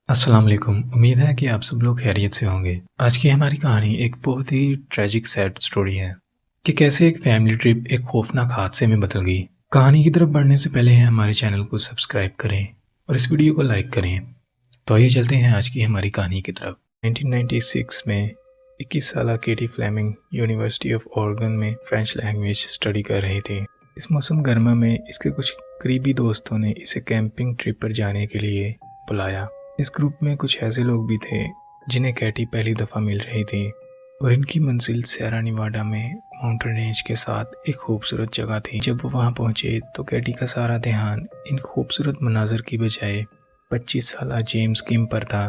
अस्सलाम वालेकुम। उम्मीद है कि आप सब लोग खैरियत से होंगे। आज की हमारी कहानी एक बहुत ही ट्रेजिक सैड स्टोरी है कि कैसे एक फैमिली ट्रिप एक खौफनाक हादसे में बदल गई। कहानी की तरफ बढ़ने से पहले हमारे चैनल को सब्सक्राइब करें और इस वीडियो को लाइक करें। तो आइए चलते हैं आज की हमारी कहानी की तरफ। 1996 में 21 साल केटी फ्लेमिंग यूनिवर्सिटी ऑफ ऑरेगन में फ्रेंच लैंग्वेज स्टडी कर रही थी। इस मौसम गर्मा में इसके कुछ करीबी दोस्तों ने इसे कैंपिंग ट्रिप पर जाने के लिए बुलाया। इस ग्रुप में कुछ ऐसे लोग भी थे जिन्हें कैटी पहली दफ़ा मिल रही थी और इनकी मंजिल सेरा निवाडा में माउंटेन रेंज के साथ एक खूबसूरत जगह थी। जब वो वहाँ पहुँचे तो कैटी का सारा ध्यान इन खूबसूरत मनाजर की बजाय 25 साल जेम्स किम पर था,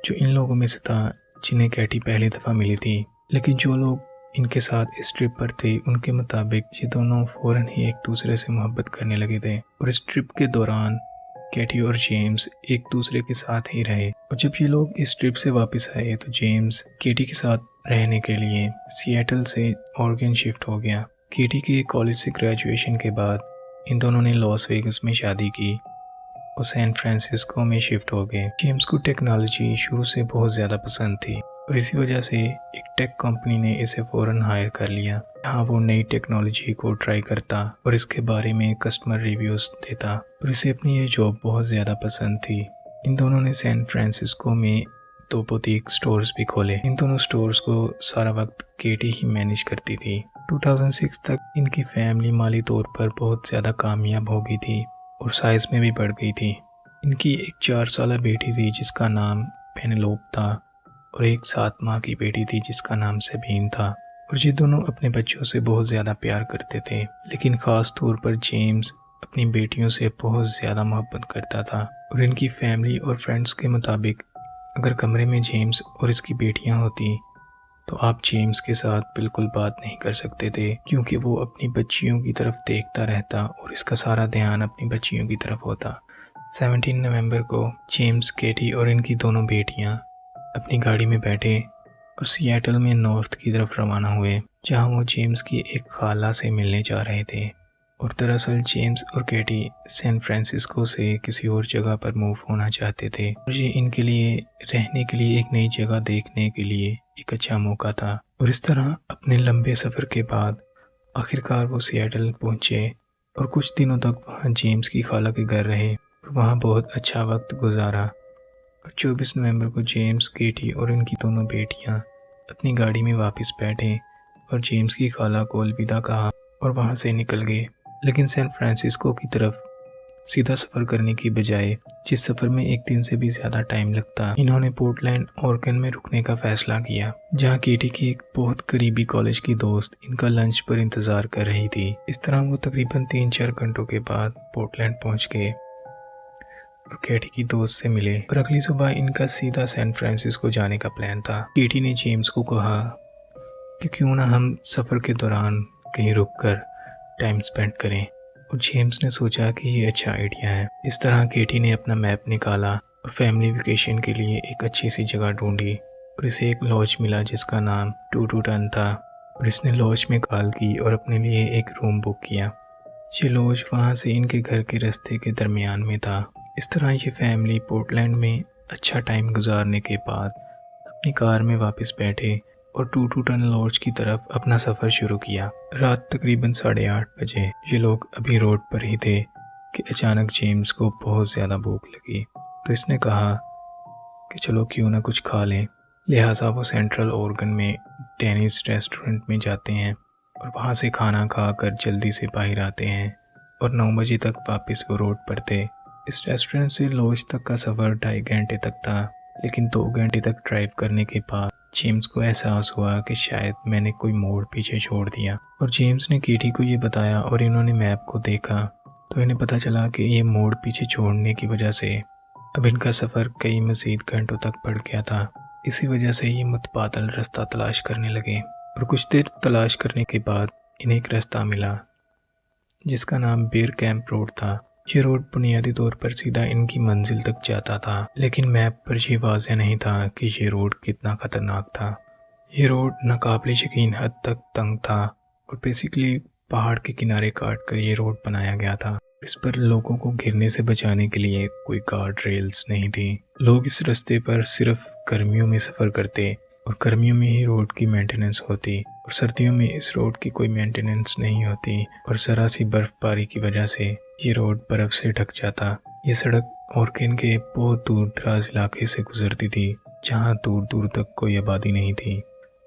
जो इन लोगों में से था जिन्हें कैटी पहली दफ़ा मिली थी। लेकिन जो लोग इनके साथ इस ट्रिप पर थे उनके मुताबिक ये दोनों फ़ौरन ही एक दूसरे से मोहब्बत करने लगे थे और इस ट्रिप के दौरान कैटी और जेम्स एक दूसरे के साथ ही रहे। और जब ये लोग इस ट्रिप से वापस आए तो जेम्स कैटी के साथ रहने के लिए सिएटल से ऑरेगन शिफ्ट हो गया। कैटी के कॉलेज से ग्रेजुएशन के बाद इन दोनों ने लॉस वेगस में शादी की और सैन फ्रांसिस्को में शिफ्ट हो गए। जेम्स को टेक्नोलॉजी शुरू से बहुत ज़्यादा पसंद थी और इसी वजह से एक टेक कंपनी ने इसे फ़ौरन हायर कर लिया, जहाँ वो नई टेक्नोलॉजी को ट्राई करता और इसके बारे में कस्टमर रिव्यूज़ देता और इसे अपनी ये जॉब बहुत ज़्यादा पसंद थी। इन दोनों ने सैन फ्रांसिस्को में 2 बुटीक स्टोर्स भी खोले। इन दोनों स्टोर्स को सारा वक्त केटी ही मैनेज करती थी। 2006 तक इनकी फैमिली माली तौर पर बहुत ज़्यादा कामयाब हो गई थी और साइज़ में भी बढ़ गई थी। इनकी एक 4 साल बेटी थी जिसका नाम पेनेलोप था और एक 7 माह की बेटी थी जिसका नाम सबीन था। और ये दोनों अपने बच्चों से बहुत ज़्यादा प्यार करते थे, लेकिन ख़ास तौर पर जेम्स अपनी बेटियों से बहुत ज़्यादा मोहब्बत करता था। और इनकी फैमिली और फ्रेंड्स के मुताबिक अगर कमरे में जेम्स और इसकी बेटियां होती तो आप जेम्स के साथ बिल्कुल बात नहीं कर सकते थे, क्योंकि वो अपनी बच्चियों की तरफ देखता रहता और इसका सारा ध्यान अपनी बच्चियों की तरफ होता। 17 नवंबर को जेम्स, केटी और इनकी दोनों बेटियां अपनी गाड़ी में बैठे और सिएटल में नॉर्थ की तरफ रवाना हुए, जहां वो जेम्स की एक खाला से मिलने जा रहे थे। और दरअसल जेम्स और केटी सैन फ्रांसिस्को से किसी और जगह पर मूव होना चाहते थे और ये इनके लिए रहने के लिए एक नई जगह देखने के लिए एक अच्छा मौका था। और इस तरह अपने लंबे सफ़र के बाद आखिरकार वो सिएटल पहुंचे और कुछ दिनों तक वहां जेम्स की खाला के घर रहे और वहां बहुत अच्छा वक्त गुजारा। और 24 नवंबर को जेम्स, केटी और इनकी दोनों बेटियां अपनी गाड़ी में वापस बैठे और जेम्स की खाला को अलविदा कहा और वहां से निकल गए। लेकिन सैन फ्रांसिस्को की तरफ सीधा सफ़र करने की बजाय, जिस सफ़र में एक दिन से भी ज़्यादा टाइम लगता, इन्होंने पोर्टलैंड ऑरेगन में रुकने का फ़ैसला किया, जहां केटी की एक बहुत करीबी कॉलेज की दोस्त इनका लंच पर इंतज़ार कर रही थी। इस तरह वो तकरीबन 3-4 घंटों के बाद पोर्टलैंड पहुंच गए और केटी की दोस्त से मिले और अगली सुबह इनका सीधा सैन फ्रांसिस्को जाने का प्लान था। केटी ने जेम्स को कहा कि क्यों ना हम सफ़र के दौरान कहीं रुक कर टाइम स्पेंड करें, और जेम्स ने सोचा कि ये अच्छा आइडिया है। इस तरह केटी ने अपना मैप निकाला और फैमिली वेकेशन के लिए एक अच्छी सी जगह ढूंढी और इसे एक लॉज मिला जिसका नाम टू टन था। और इसने लॉज में कॉल की और अपने लिए एक रूम बुक किया। ये लॉज वहाँ से इनके घर के रास्ते के दरमियान में था। इस तरह ये फैमिली पोर्टलैंड में अच्छा टाइम गुजारने के बाद अपनी कार में वापस बैठे और टू टन लॉज की तरफ अपना सफ़र शुरू किया। रात तकरीबन 8:30 बजे ये लोग अभी रोड पर ही थे कि अचानक जेम्स को बहुत ज़्यादा भूख लगी, तो इसने कहा कि चलो क्यों ना कुछ खा लें। लिहाजा वो सेंट्रल ऑरेगन में डेनिस रेस्टोरेंट में जाते हैं और वहाँ से खाना खाकर जल्दी से बाहर आते हैं और 9 बजे तक वापस वो रोड पर थे। इस रेस्टोरेंट से लॉज तक का सफ़र 2.5 घंटे तक था, लेकिन 2 घंटे तक ड्राइव करने के बाद जेम्स को एहसास हुआ कि शायद मैंने कोई मोड़ पीछे छोड़ दिया। और जेम्स ने केटी को ये बताया और इन्होंने मैप को देखा तो इन्हें पता चला कि ये मोड़ पीछे छोड़ने की वजह से अब इनका सफ़र कई मज़ीद घंटों तक बढ़ गया था। इसी वजह से ये मुतबादल रास्ता तलाश करने लगे और कुछ देर तलाश करने के बाद इन्हें एक रास्ता मिला जिसका नाम बेर कैंप रोड था। ये रोड बुनियादी तौर पर सीधा इनकी मंजिल तक जाता था, लेकिन मैप पर ये वाज़ेह नहीं था कि ये रोड कितना ख़तरनाक था। ये रोड नाकाबिल यकीन हद तक तंग था और बेसिकली पहाड़ के किनारे काट कर ये रोड बनाया गया था। इस पर लोगों को गिरने से बचाने के लिए कोई गार्ड रेल्स नहीं थी। लोग इस रास्ते पर सिर्फ गर्मियों में सफ़र करते और गर्मियों में ही रोड की मेंटेनेंस होती और सर्दियों में इस रोड की कोई मेंटेनेंस नहीं होती और ज़रा सी बर्फबारी की वजह से ये रोड बर्फ़ से ढक जाता। ये सड़क ऑर्किन के बहुत दूर दराज इलाके से गुजरती थी जहाँ दूर दूर तक कोई आबादी नहीं थी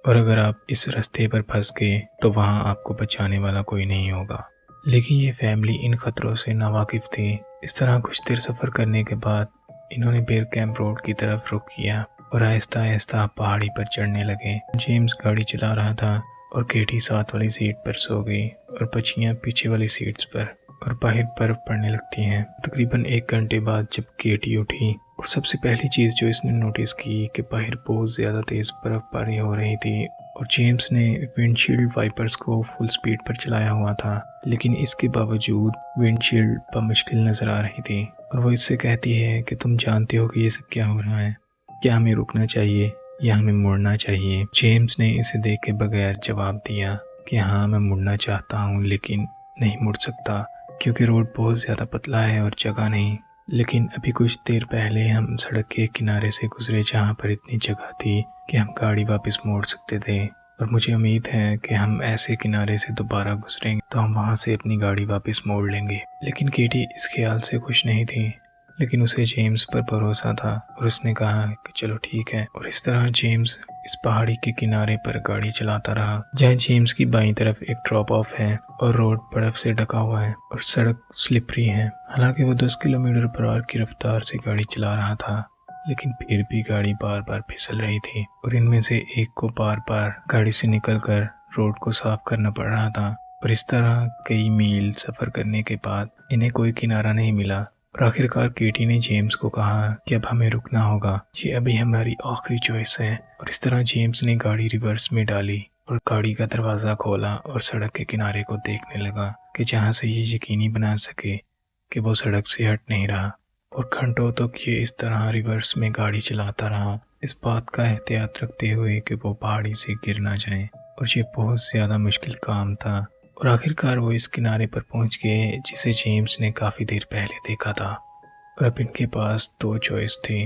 और अगर आप इस रास्ते पर फंस गए तो वहाँ आपको बचाने वाला कोई नहीं होगा। लेकिन ये फैमिली इन खतरों से नावाकिफ़ थी। इस तरह कुछ देर सफ़र करने के बाद इन्होंने बेर कैंप रोड की तरफ रुख किया और आहिस्ता आहिस्ता पहाड़ी पर चढ़ने लगे। जेम्स गाड़ी चला रहा था और केटी साथ वाली सीट पर सो गई और बच्चियाँ पीछे वाली सीट्स पर और बाहर बर्फ पड़ने लगती हैं। तकरीबन 1 घंटे बाद जब केटी उठी और सबसे पहली चीज़ जो इसने नोटिस की कि बाहर बहुत ज़्यादा तेज़ बर्फबारी हो रही थी और जेम्स ने विंडशील्ड वाइपर्स को फुल स्पीड पर चलाया हुआ था, लेकिन इसके बावजूद विंडशील्ड बमुश्किल नज़र आ रही थी और वो इससे कहती है कि तुम जानते हो कि ये सब क्या हो रहा है, क्या हमें रुकना चाहिए या हमें मुड़ना चाहिए। जेम्स ने इसे देख के बगैर जवाब दिया कि हाँ मैं मुड़ना चाहता हूँ लेकिन नहीं मुड़ सकता क्योंकि रोड बहुत ज़्यादा पतला है और जगह नहीं। लेकिन अभी कुछ देर पहले हम सड़क के किनारे से गुजरे जहाँ पर इतनी जगह थी कि हम गाड़ी वापस मोड़ सकते थे और मुझे उम्मीद है कि हम ऐसे किनारे से दोबारा गुजरेंगे तो हम वहाँ से अपनी गाड़ी वापस मोड़ लेंगे। लेकिन केटी इस ख्याल से खुश नहीं थी, लेकिन उसे जेम्स पर भरोसा था और उसने कहा कि चलो ठीक है। और इस तरह जेम्स इस पहाड़ी के किनारे पर गाड़ी चलाता रहा जहाँ जेम्स की बाईं तरफ एक ड्रॉप ऑफ है और रोड बर्फ से ढका हुआ है और सड़क स्लिपरी है। हालांकि वो 10 किलोमीटर पर आवर की रफ्तार से गाड़ी चला रहा था, लेकिन फिर भी गाड़ी बार बार फिसल रही थी और इनमें से एक को बार बार गाड़ी से निकलकर रोड को साफ करना पड़ रहा था। और इस तरह कई मील सफ़र करने के बाद इन्हें कोई किनारा नहीं मिला और आखिरकार केटी ने जेम्स को कहा कि अब हमें रुकना होगा, ये अभी हमारी आखिरी चॉइस है। और इस तरह जेम्स ने गाड़ी रिवर्स में डाली और गाड़ी का दरवाज़ा खोला और सड़क के किनारे को देखने लगा कि जहाँ से ये यकीनी बना सके कि वो सड़क से हट नहीं रहा। और घंटों तक ये इस तरह रिवर्स में गाड़ी चलाता रहा, इस बात का एहतियात रखते हुए कि वो पहाड़ी से गिर ना जाए और ये बहुत ज़्यादा मुश्किल काम था। और आखिरकार वो इस किनारे पर पहुंच गए जिसे जेम्स ने काफ़ी देर पहले देखा था। और अब इनके पास 2 चॉइस थी,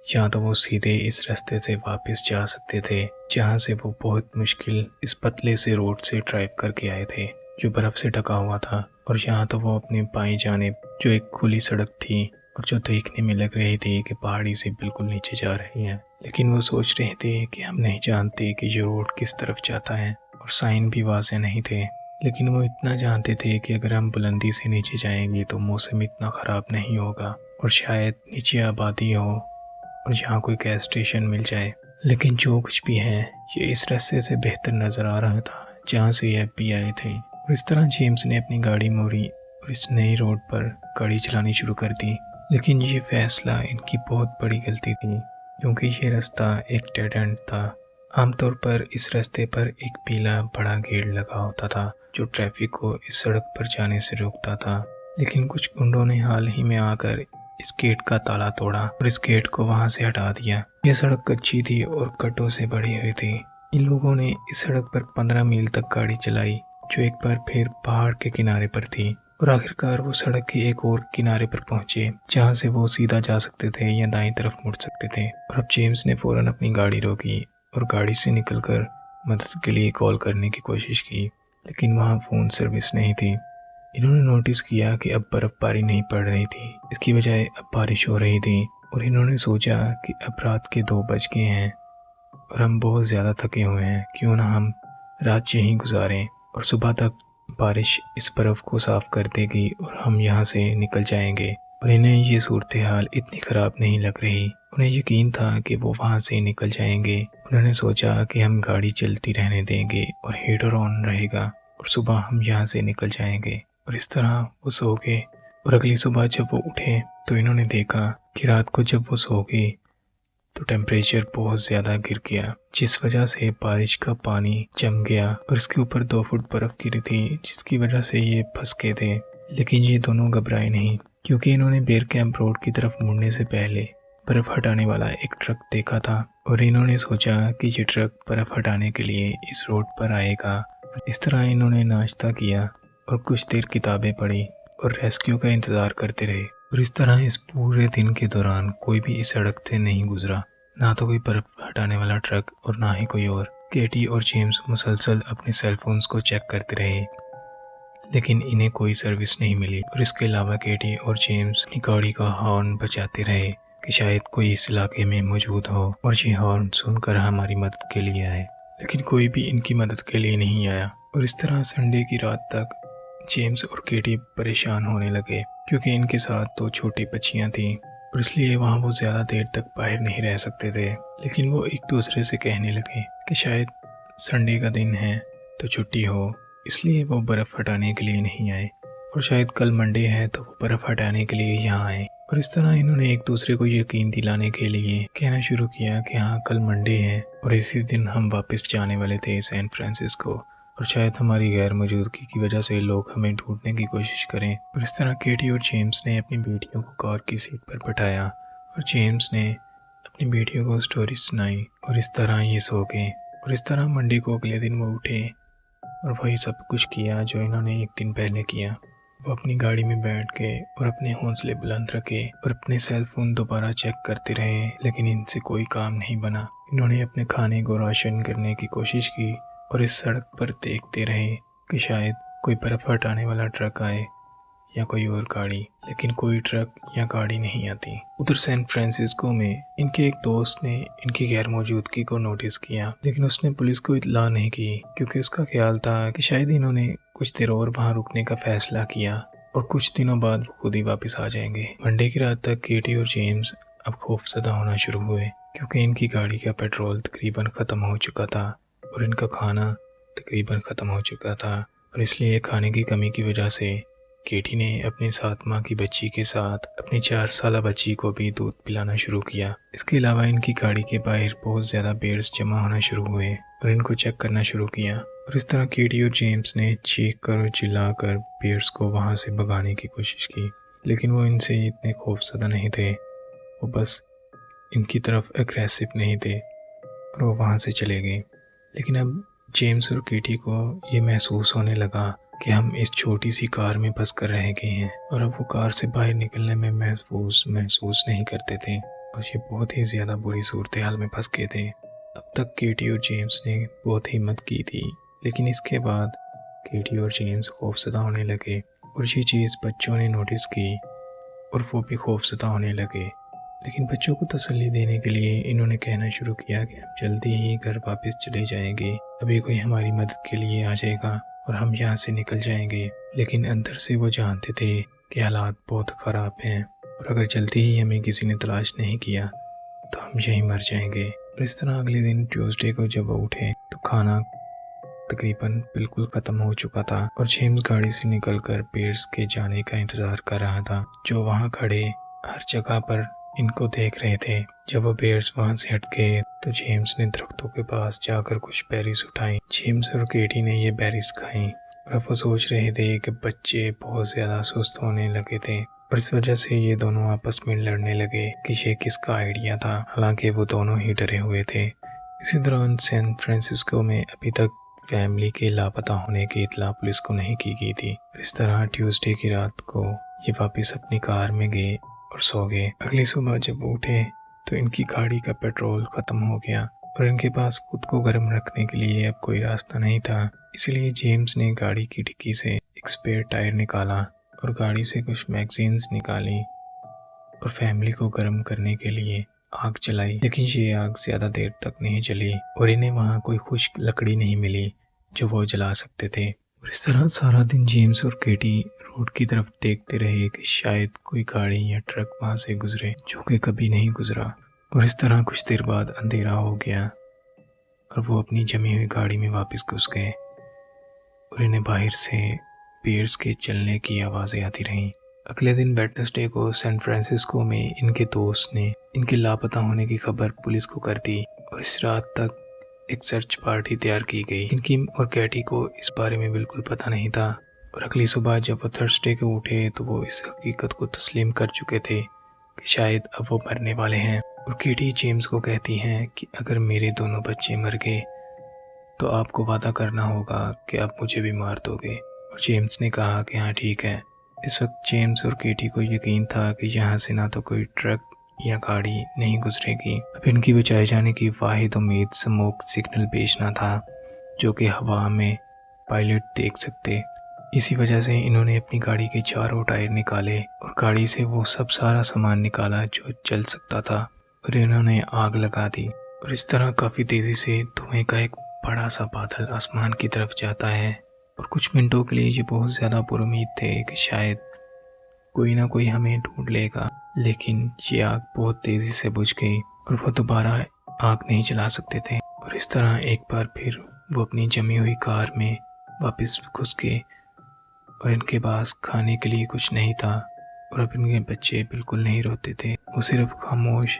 या तो वो सीधे इस रास्ते से वापस जा सकते थे जहाँ से वो बहुत मुश्किल इस पतले से रोड से ड्राइव करके आए थे जो बर्फ़ से ढका हुआ था, और यहाँ तो वो अपनी बाईं जानिब जो एक खुली सड़क थी और जो देखने में लग रही थी कि पहाड़ी से बिल्कुल नीचे जा रही है। लेकिन वो सोच रहे थे कि हम नहीं जानते कि ये रोड किस तरफ जाता है और साइन भी वाज़ेह नहीं थे। लेकिन वो इतना जानते थे कि अगर हम बुलंदी से नीचे जाएंगे तो मौसम इतना ख़राब नहीं होगा और शायद नीचे आबादी हो और यहाँ कोई गैस स्टेशन मिल जाए। लेकिन जो कुछ भी है ये इस रास्ते से बेहतर नज़र आ रहा था जहाँ से ये भी आए थे। और इस तरह जेम्स ने अपनी गाड़ी मोड़ी और इस नई रोड पर गाड़ी चलानी शुरू कर दी। लेकिन ये फैसला इनकी बहुत बड़ी गलती थी क्योंकि ये रास्ता एक डेड एंड था। आमतौर पर इस रास्ते पर एक पीला बड़ा गेट लगा होता था जो ट्रैफिक को इस सड़क पर जाने से रोकता था, लेकिन कुछ गुंडों ने हाल ही में आकर इस गेट का ताला तोड़ा और इस गेट को वहां से हटा दिया। यह सड़क कच्ची थी और गड्ढों से भरी हुई थी। इन लोगों ने इस सड़क पर 15 मील तक गाड़ी चलाई जो एक बार फिर पहाड़ के किनारे पर थी और आखिरकार वो सड़क के एक और किनारे पर पहुंचे जहां से वो सीधा जा सकते थे या दाईं तरफ मुड़ सकते थे। और अब जेम्स ने फौरन अपनी गाड़ी रोकी और गाड़ी से निकलकर मदद के लिए कॉल करने की कोशिश की, लेकिन वहाँ फ़ोन सर्विस नहीं थी। इन्होंने नोटिस किया कि अब बर्फ़बारी नहीं पड़ रही थी, इसकी बजाय अब बारिश हो रही थी और इन्होंने सोचा कि अब रात के 2 बज गए हैं और हम बहुत ज़्यादा थके हुए हैं, क्यों ना हम रात यहीं गुजारें और सुबह तक बारिश इस बर्फ़ को साफ़ कर देगी और हम यहाँ से निकल जाएंगे। और इन्हें ये सूरत हाल इतनी ख़राब नहीं लग रही, उन्हें यकीन था कि वो वहाँ से निकल जाएंगे। उन्होंने सोचा कि हम गाड़ी चलती रहने देंगे और हीटर ऑन रहेगा और सुबह हम यहाँ से निकल जाएंगे। और इस तरह वो सो गए और अगली सुबह जब वो उठे तो इन्होंने देखा कि रात को जब वो सो गए तो टेम्परेचर बहुत ज़्यादा गिर गया, जिस वजह से बारिश का पानी जम गया और इसके ऊपर 2 फुट बर्फ़ गिरी थी जिसकी वजह से ये फंस गए थे। लेकिन ये दोनों घबराए नहीं क्योंकि इन्होंने बेर कैंप रोड की तरफ मुड़ने से पहले बर्फ़ हटाने वाला एक ट्रक देखा था और इन्होंने सोचा कि ये ट्रक बर्फ़ हटाने के लिए इस रोड पर आएगा। इस तरह इन्होंने नाश्ता किया और कुछ देर किताबें पढ़ी और रेस्क्यू का इंतज़ार करते रहे। और इस तरह इस पूरे दिन के दौरान कोई भी इस सड़क से नहीं गुजरा, ना तो कोई बर्फ हटाने वाला ट्रक और ना ही कोई और। केटी और जेम्स मुसलसल अपने सेल फोन्स को चेक करते रहे, लेकिन इन्हें कोई सर्विस नहीं मिली। और इसके अलावा केटी और जेम्स अपनी गाड़ी का हॉर्न बजाते रहे कि शायद कोई इस इलाके में मौजूद हो और ये हॉर्न सुनकर हमारी मदद के लिए आए, लेकिन कोई भी इनकी मदद के लिए नहीं आया। और इस तरह संडे की रात तक जेम्स और केटी परेशान होने लगे, क्योंकि इनके साथ 2 छोटी बच्चियां थीं और इसलिए वहाँ वो ज़्यादा देर तक बाहर नहीं रह सकते थे। लेकिन वो एक दूसरे से कहने लगे कि शायद संडे का दिन है तो छुट्टी हो, इसलिए वो बर्फ़ हटाने के लिए नहीं आए, और शायद कल मंडे है तो वो बर्फ़ हटाने के लिए यहाँ आए। और इस तरह इन्होंने एक दूसरे को यकीन दिलाने के लिए कहना शुरू किया कि हाँ, कल मंडे है और इसी दिन हम वापस जाने वाले थे सैन फ्रांसिस्को, और शायद हमारी गैर मौजूदगी की वजह से लोग हमें ढूंढने की कोशिश करें। और इस तरह केटी और जेम्स ने अपनी बेटियों को कार की सीट पर बैठाया और जेम्स ने अपनी बेटियों को स्टोरी सुनाई, और इस तरह ये सो गए। और इस तरह मंडे को अगले दिन वो उठे और वही सब कुछ किया जो इन्होंने एक दिन पहले किया। वो अपनी गाड़ी में बैठ के और अपने हौसले बुलंद रखे और अपने सेल फोन दोबारा चेक करते रहे, लेकिन इनसे कोई काम नहीं बना। इन्होंने अपने खाने को रोशन करने की कोशिश की और इस सड़क पर देखते रहे कि शायद कोई बर्फ़ हटाने वाला ट्रक आए या कोई और गाड़ी, लेकिन कोई ट्रक या गाड़ी नहीं आती। उधर सैन फ्रांसिस्को में इनके एक दोस्त ने इनकी गैर मौजूदगी को नोटिस किया, लेकिन उसने पुलिस को इत्तला नहीं की, क्योंकि उसका ख्याल था कि शायद इन्होंने कुछ देर और वहाँ रुकने का फैसला किया और कुछ दिनों बाद वो खुद ही वापस आ जाएंगे। मंडे की रात तक केटी और जेम्स अब खौफजदा होना शुरू हुए, क्योंकि इनकी गाड़ी का पेट्रोल तकरीबन ख़त्म हो चुका था और इनका खाना तकरीबन ख़त्म हो चुका था। और इसलिए खाने की कमी की वजह से केटी ने अपनी 7 माह की बच्ची के साथ अपनी 4 साला बच्ची को भी दूध पिलाना शुरू किया। इसके अलावा इनकी गाड़ी के बाहर बहुत ज़्यादा बेयर्स जमा होना शुरू हुए और इनको चेक करना शुरू किया। और इस तरह केटी और जेम्स ने चीख कर और चिल्लाकर बेयर्स को वहाँ से भगाने की कोशिश की, लेकिन वो इनसे इतने खौफज़दा नहीं थे। वो बस इनकी तरफ एग्रेसिव नहीं थे और वो वहाँ से चले गए। लेकिन अब जेम्स और केटी को ये महसूस होने लगा कि हम इस छोटी सी कार में फंस कर रह गए हैं, और अब वो कार से बाहर निकलने में महसूस नहीं करते थे और ये बहुत ही ज़्यादा बुरी सूरत हाल में फंस गए थे। अब तक केटी और जेम्स ने बहुत हिम्मत की थी, लेकिन इसके बाद केटी और जेम्स खौफज़दा होने लगे और ये चीज़ बच्चों ने नोटिस की और वो भी खौफज़दा होने लगे। लेकिन बच्चों को तसल्ली देने के लिए इन्होंने कहना शुरू किया कि हम जल्दी ही घर वापस चले जाएंगे, अभी कोई हमारी मदद के लिए आ जाएगा और हम यहाँ से निकल जाएंगे। लेकिन अंदर से वो जानते थे कि हालात बहुत ख़राब हैं और अगर जल्दी ही हमें किसी ने तलाश नहीं किया तो हम यहीं मर जाएंगे। और इस तरह अगले दिन ट्यूसडे को जब वो उठे तो खाना तकरीबन बिल्कुल ख़त्म हो चुका था और जेम्स गाड़ी से निकलकर पेयर्स के जाने का इंतज़ार कर रहा था, जो वहाँ खड़े हर जगह पर इनको देख रहे थे। जब वो बेयर्स वहाँ से हट गए तो जेम्स ने दरख्तों के पास जाकर कुछ बेरीज उठाई। जेम्स और केटी ने ये बेरीज खाई और अब वो सोच रहे थे कि बच्चे बहुत ज़्यादा सुस्त होने लगे थे और इस वजह से ये दोनों आपस में लड़ने लगे कि ये किसका आइडिया था, हालांकि वो दोनों ही डरे हुए थे। इसी दौरान सैन फ्रांसिस्को में अभी तक फैमिली के लापता होने की इत्तला पुलिस को नहीं की गई थी। इस तरह ट्यूसडे की रात को ये वापस अपनी कार में गए और सो गए। अगली सुबह जब वो उठे तो इनकी गाड़ी का पेट्रोल ख़त्म हो गया और इनके पास खुद को गर्म रखने के लिए अब कोई रास्ता नहीं था। इसलिए जेम्स ने गाड़ी की डिक्की से एक स्पेयर टायर निकाला और गाड़ी से कुछ मैगजीन्स निकाली और फैमिली को गर्म करने के लिए आग जलाई। लेकिन ये आग ज़्यादा देर तक नहीं जली और इन्हें वहाँ कोई खुश्क लकड़ी नहीं मिली जो वो जला सकते थे। और इस तरह सारा दिन जेम्स और केटी रोड की तरफ देखते रहे कि शायद कोई गाड़ी या ट्रक वहाँ से गुजरे, जो कि कभी नहीं गुजरा। और इस तरह कुछ देर बाद अंधेरा हो गया और वो अपनी जमी हुई गाड़ी में वापस घुस गए और इन्हें बाहर से पेयर्स के चलने की आवाज़ें आती रहीं। अगले दिन वेडनेसडे को सैन फ्रांसिस्को में इनके दोस्त ने इनके लापता होने की खबर पुलिस को कर दी और इस रात तक एक सर्च पार्टी तैयार की गई। इनकी और कैटी को इस बारे में बिल्कुल पता नहीं था और अगली सुबह जब वो थर्सडे को उठे तो वो इस हकीकत को तस्लीम कर चुके थे कि शायद अब वो मरने वाले हैं। और केटी जेम्स को कहती हैं कि अगर मेरे दोनों बच्चे मर गए तो आपको वादा करना होगा कि आप मुझे भी मार दोगे। और जेम्स ने कहा कि हाँ ठीक है, इस वक्त जेम्स और केटी को यकीन था कि यहाँ से ना तो कोई ट्रक या गाड़ी नहीं गुजरेगी। अब इनकी बचाए जाने की वाहिद उम्मीद स्मोक सिग्नल भेजना था, जो कि हवा में पायलट देख सकते। इसी वजह से इन्होंने अपनी गाड़ी के चारों टायर निकाले और गाड़ी से वो सब सारा सामान निकाला जो चल सकता था, और इन्होंने आग लगा दी। और इस तरह काफ़ी तेज़ी से धुएं का एक बड़ा सा बादल आसमान की तरफ जाता है। और कुछ मिनटों के लिए ये बहुत ज़्यादा पुरुमीद थे कि शायद कोई ना कोई हमें ढूंढ लेगा, लेकिन ये आग बहुत तेज़ी से बुझ गई और वो दोबारा आग नहीं जला सकते थे। और इस तरह एक बार फिर वो अपनी जमी हुई कार में वापस घुस गए और इनके पास खाने के लिए कुछ नहीं था। और अब इनके बच्चे बिल्कुल नहीं रोते थे, वो सिर्फ खामोश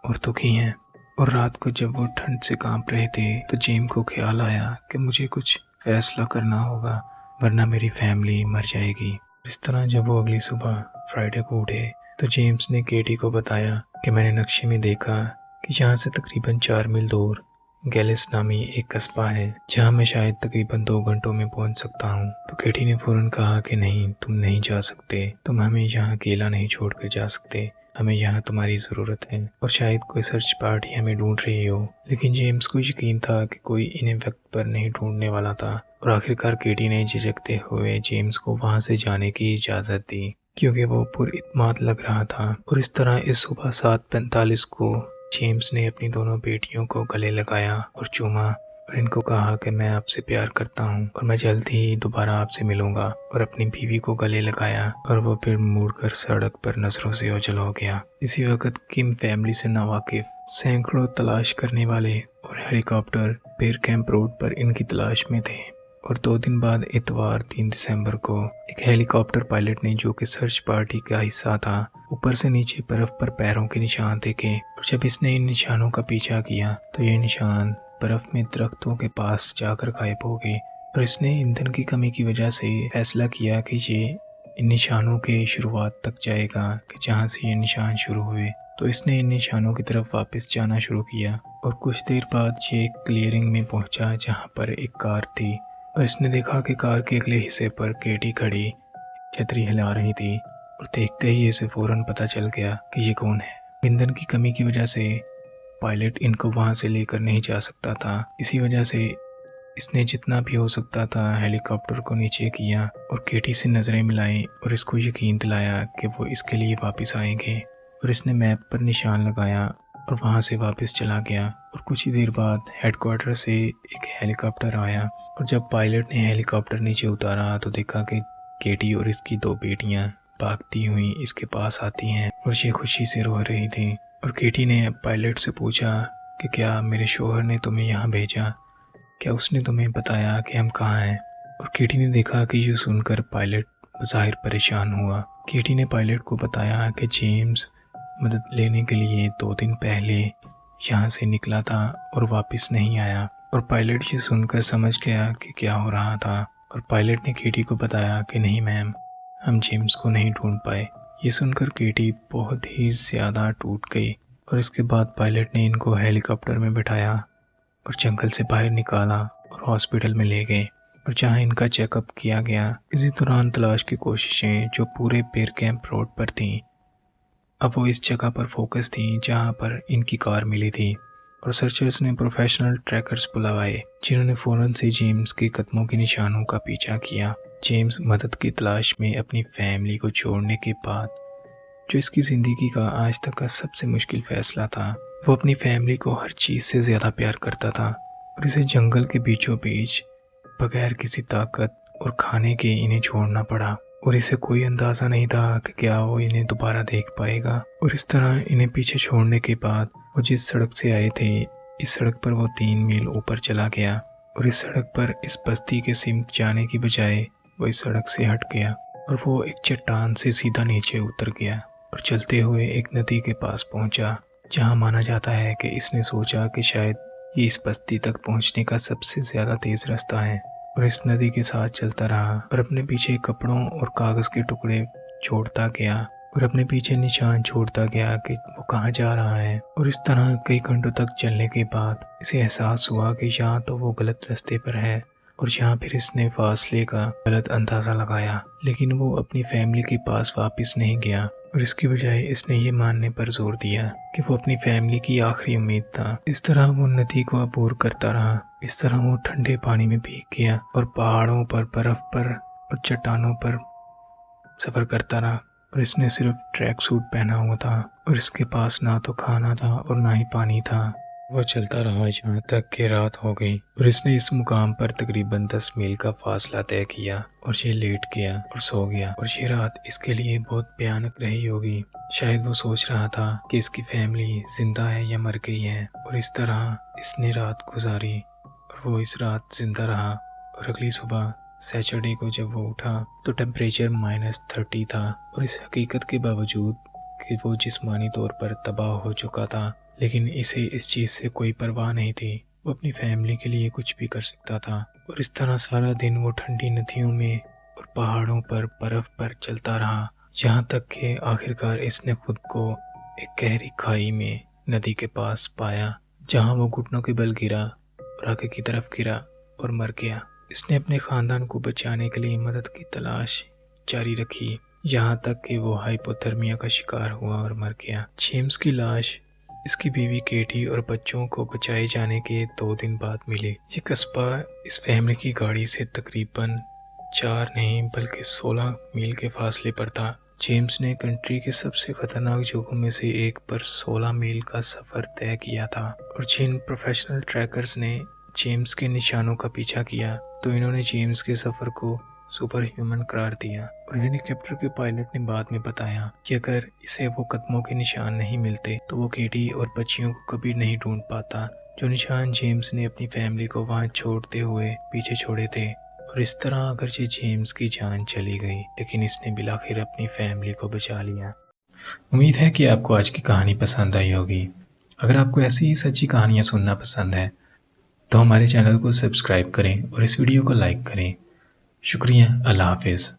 और दुखी हैं। और रात को जब वो ठंड से कांप रहे थे तो जेम को ख्याल आया कि मुझे कुछ फैसला करना होगा, वरना मेरी फैमिली मर जाएगी। इस तरह जब वो अगली सुबह फ्राइडे को उठे तो जेम्स ने केटी को बताया कि मैंने नक्शे में देखा कि यहाँ से तकरीबन 4 मील दूर गैलिस नामी एक कस्बा है, जहाँ मैं शायद तकरीबन 2 घंटों में पहुँच सकता हूँ। तो केटी ने फ़ौरन कहा कि नहीं, तुम नहीं जा सकते, तुम हमें यहाँ अकेला नहीं छोड़ कर जा सकते, हमें यहाँ तुम्हारी ज़रूरत है। और शायद कोई सर्च पार्टी हमें ढूंढ रही हो। लेकिन जेम्स को यकीन था कि कोई इन्हें वक्त पर नहीं ढूंढने वाला था। और आखिरकार केटी ने झिझकते हुए जेम्स को वहाँ से जाने की इजाज़त दी, क्योंकि वो पुरइत्माद लग रहा था। और इस तरह इस सुबह 7:45 को जेम्स ने अपनी दोनों बेटियों को गले लगाया और चूमा और इनको कहा कि मैं आपसे प्यार करता हूँ और मैं जल्द ही दोबारा आपसे मिलूंगा। और अपनी बीवी को गले लगाया और वो फिर मुड़कर सड़क पर नजरों से ओझल हो गया। इसी वक्त किम फैमिली से नावाकिफ सैकड़ों तलाश करने वाले और हेलीकॉप्टर बेर कैंप रोड पर इनकी तलाश में थे। और 2 दिन बाद इतवार 3 दिसंबर को एक हेलीकॉप्टर पायलट ने, जो कि सर्च पार्टी का हिस्सा था, ऊपर से नीचे बर्फ पर पैरों के निशान देखे। और जब इसने इन निशानों का पीछा किया तो ये निशान बर्फ में दरख्तों के पास जाकर गायब हो गए। और इसने ईंधन की कमी की वजह से फैसला किया कि ये इन निशानों के शुरुआत तक जाएगा कि जहाँ से ये निशान शुरू हुए। तो इसने इन निशानों की तरफ वापस जाना शुरू किया और कुछ देर बाद ये एक क्लियरिंग में पहुंचा जहाँ पर एक कार थी। और इसने देखा कि कार के अगले हिस्से पर केटी खड़ी छतरी हिला रही थी। और देखते ही इसे फौरन पता चल गया कि ये कौन है। ईंधन की कमी की वजह से पायलट इनको वहां से लेकर नहीं जा सकता था। इसी वजह से इसने जितना भी हो सकता था हेलीकॉप्टर को नीचे किया और केटी से नज़रें मिलाई और इसको यकीन दिलाया कि वो इसके लिए वापस आएंगे। और इसने मैप पर निशान लगाया और वहां से वापस चला गया। और कुछ ही देर बाद हेडक्वार्टर से एक हेलीकॉप्टर आया और जब पायलट ने हेलीकॉप्टर नीचे उतारा तो देखा कि केटी और इसकी 2 बेटियां भागती हुई इसके पास आती हैं और ये खुशी से रो रही थी। और केटी ने पायलट से पूछा कि क्या मेरे शोहर ने तुम्हें यहाँ भेजा, क्या उसने तुम्हें बताया कि हम कहाँ हैं। और केटी ने देखा कि ये सुनकर पायलट ज़ाहिर परेशान हुआ। केटी ने पायलट को बताया कि जेम्स मदद लेने के लिए 2 दिन पहले यहाँ से निकला था और वापस नहीं आया। और पायलट ये सुनकर समझ गया कि क्या हो रहा था। और पायलट ने केटी को बताया कि नहीं मैम, हम जेम्स को नहीं ढूंढ पाए। ये सुनकर केटी बहुत ही ज़्यादा टूट गई। और इसके बाद पायलट ने इनको हेलीकॉप्टर में बिठाया और जंगल से बाहर निकाला और हॉस्पिटल में ले गए और जहां इनका चेकअप किया गया। इसी दौरान तलाश की कोशिशें जो पूरे बेर कैंप रोड पर थीं, अब वो इस जगह पर फोकस थी जहां पर इनकी कार मिली थी। और सर्चर्स ने प्रोफेशनल ट्रैकर्स बुलवाए जिन्होंने फ़ौरन से जेम्स के कदमों के निशानों का पीछा किया। जेम्स मदद की तलाश में अपनी फैमिली को छोड़ने के बाद, जो इसकी ज़िंदगी का आज तक का सबसे मुश्किल फ़ैसला था, वो अपनी फैमिली को हर चीज़ से ज़्यादा प्यार करता था। और इसे जंगल के बीचों बीच बगैर किसी ताकत और खाने के इन्हें छोड़ना पड़ा। और इसे कोई अंदाज़ा नहीं था कि क्या वो इन्हें दोबारा देख पाएगा। और इस तरह इन्हें पीछे छोड़ने के बाद वो जिस सड़क से आए थे, इस सड़क पर वो 3 मील ऊपर चला गया। और इस सड़क पर इस बस्ती के सिमत जाने की बजाय वो इस सड़क से हट गया और वो एक चट्टान से सीधा नीचे उतर गया और चलते हुए एक नदी के पास पहुंचा, जहां माना जाता है कि इसने सोचा कि शायद ये इस बस्ती तक पहुंचने का सबसे ज़्यादा तेज़ रास्ता है। और इस नदी के साथ चलता रहा और अपने पीछे कपड़ों और कागज़ के टुकड़े छोड़ता गया और अपने पीछे निशान छोड़ता गया कि वो कहाँ जा रहा है। और इस तरह कई घंटों तक चलने के बाद इसे एहसास हुआ कि या तो वो गलत रास्ते पर है और जहाँ फिर इसने फासले का गलत अंदाज़ा लगाया, लेकिन वो अपनी फैमिली के पास वापस नहीं गया और इसकी बजाय इसने ये मानने पर जोर दिया कि वो अपनी फैमिली की आखिरी उम्मीद था। इस तरह वो नदी को अबूर करता रहा। इस तरह वो ठंडे पानी में भीग गया और पहाड़ों पर, बर्फ पर और चट्टानों पर सफ़र करता रहा। और इसने सिर्फ ट्रैक सूट पहना हुआ था और इसके पास ना तो खाना था और ना ही पानी था। वो चलता रहा यहाँ तक कि रात हो गई और इसने इस मुकाम पर तकरीबन 10 मील का फासला तय किया और ये लेट गया और सो गया। और ये रात इसके लिए बहुत भयानक रही होगी। शायद वो सोच रहा था कि इसकी फैमिली जिंदा है या मर गई है। और इस तरह इसने रात गुजारी और वो इस रात जिंदा रहा। और अगली सुबह सैटरडे को जब वो उठा तो टेम्परेचर -30 था। और इस हकीकत के बावजूद कि वो जिस्मानी तौर पर तबाह हो चुका था, लेकिन इसे इस चीज़ से कोई परवाह नहीं थी। वो अपनी फैमिली के लिए कुछ भी कर सकता था। और इस तरह सारा दिन वो ठंडी नदियों में और पहाड़ों पर, बर्फ़ पर चलता रहा, यहाँ तक कि आखिरकार इसने खुद को एक गहरी खाई में नदी के पास पाया, जहाँ वो घुटनों के बल गिरा और आगे की तरफ गिरा और मर गया। इसने अपने ख़ानदान को बचाने के लिए मदद की तलाश जारी रखी, यहाँ तक कि वो हाइपोथर्मिया का शिकार हुआ और मर गया। जेम्स की लाश इसकी बीवी केटी और बच्चों को बचाए जाने के 2 दिन बाद मिली। ये कस्बा इस फैमिली की गाड़ी से तकरीबन 4 नहीं बल्कि 16 मील के फासले पर था। जेम्स ने कंट्री के सबसे खतरनाक जगहों में से एक पर 16 मील का सफ़र तय किया था। और जिन प्रोफेशनल ट्रैकर्स ने जेम्स के निशानों का पीछा किया तो इन्होंने जेम्स के सफ़र को सुपर ह्यूमन करार दिया। और हेलीकॉप्टर के पायलट ने बाद में बताया कि अगर इसे वो कदमों के निशान नहीं मिलते तो वो केटी और बच्चियों को कभी नहीं ढूंढ पाता, जो निशान जेम्स ने अपनी फैमिली को वहाँ छोड़ते हुए पीछे छोड़े थे। और इस तरह अगरचे जेम्स की जान चली गई, लेकिन इसने बिलाखिर अपनी फैमिली को बचा लिया। उम्मीद है कि आपको आज की कहानी पसंद आई होगी। अगर आपको ऐसी ही सच्ची कहानियाँ सुनना पसंद है तो हमारे चैनल को सब्सक्राइब करें और इस वीडियो को लाइक करें। शुक्रिया। अल्लाह हाफ़िज़।